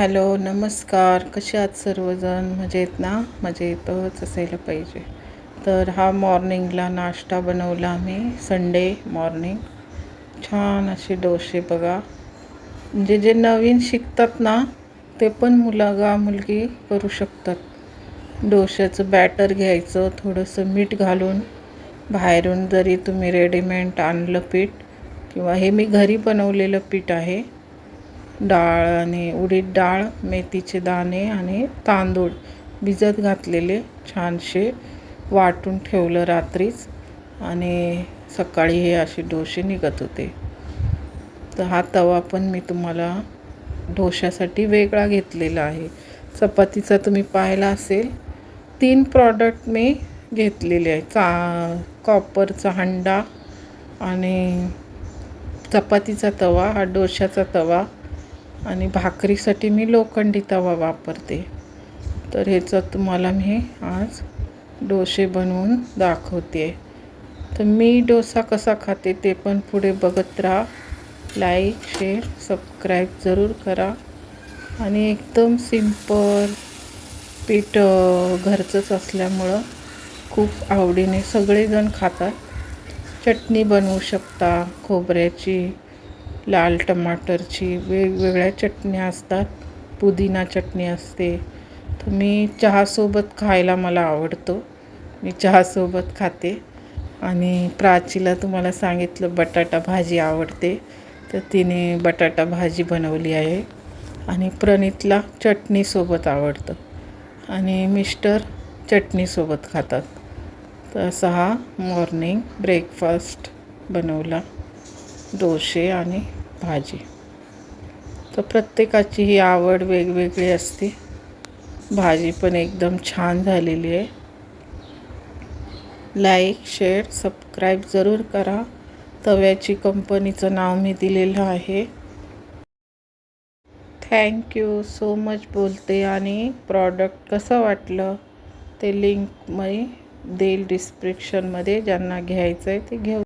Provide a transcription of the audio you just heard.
Hello, नमस्कार. कसे आहात सर्वजण? मजेत ना? मजेतच असायला पाहिजे. तर हा मॉर्निंगला नाश्ता बनवला आम्ही. संडे मॉर्निंग छान असे डोसे बघा. म्हणजे जे नवीन शिकतात ना, ते पण मुलगा मुलगी करू शकतात. डोश्याचं बॅटर घ्यायचं, थोडंसं मीठ घालून. बाहेरून जरी तुम्ही रेडीमेड आणलं पीठ, किंवा हे मी घरी बनवलेलं पीठ आहे. डाळ आणि उडीद डाळ, मेथीचे दाणे आणि तांदूळ भिजत घातलेले, छानसे वाटून ठेवलं रात्रीच, आणि सकाळी हे असे डोसे निघत होते. तर हा तवा पण मी तुम्हाला डोश्यासाठी वेगळा घेतलेला आहे. चपातीचा तुम्ही पाहिला असेल, 3 प्रॉडक्ट मी घेतलेले आहे. कॉपरचा हंडा आणि चपातीचा तवा, हा डोश्याचा तवा, आणि भाकरीसाठी मी लोखंडी तवा वापरते. तर ह्याचं तुम्हाला मी आज डोसे बनवून दाखवते. तर मी डोसा कसा खाते ते पण पुढे बघत राहा. लाईक, शेअर, सबस्क्राईब जरूर करा. आणि एकदम सिंपल पीठ घरचंच असल्यामुळं खूप आवडीने सगळेजण खातात. चटणी बनवू शकता, खोबऱ्याची, लाल टमाटरची, वेगवेगळ्या चटण्या असतात. पुदिना चटणी असते. तर मी चहासोबत खायला मला आवडतो. मी चहासोबत खाते. आणि प्राचीला तुम्हाला सांगितलं बटाटा भाजी आवडते, तर तिने बटाटा भाजी बनवली आहे. आणि प्रणितला चटणीसोबत आवडतं, आणि मिस्टर चटणीसोबत खातात. तर असा हा मॉर्निंग ब्रेकफास्ट बनवला, डोसे आणि भाजी. तर प्रत्येकाची ही आवड वेगवेगळी असते. भाजी पण एकदम छान झालेली आहे. लाईक, शेअर, सबस्क्राईब जरूर करा. तव्याची कंपनीचं नाव मी दिलेलं आहे. थँक्यू सो मच बोलते. आणि प्रॉडक्ट कसं वाटलं ते लिंक मी देईल डिस्क्रिप्शनमध्ये. ज्यांना घ्यायचं आहे ते घेऊ.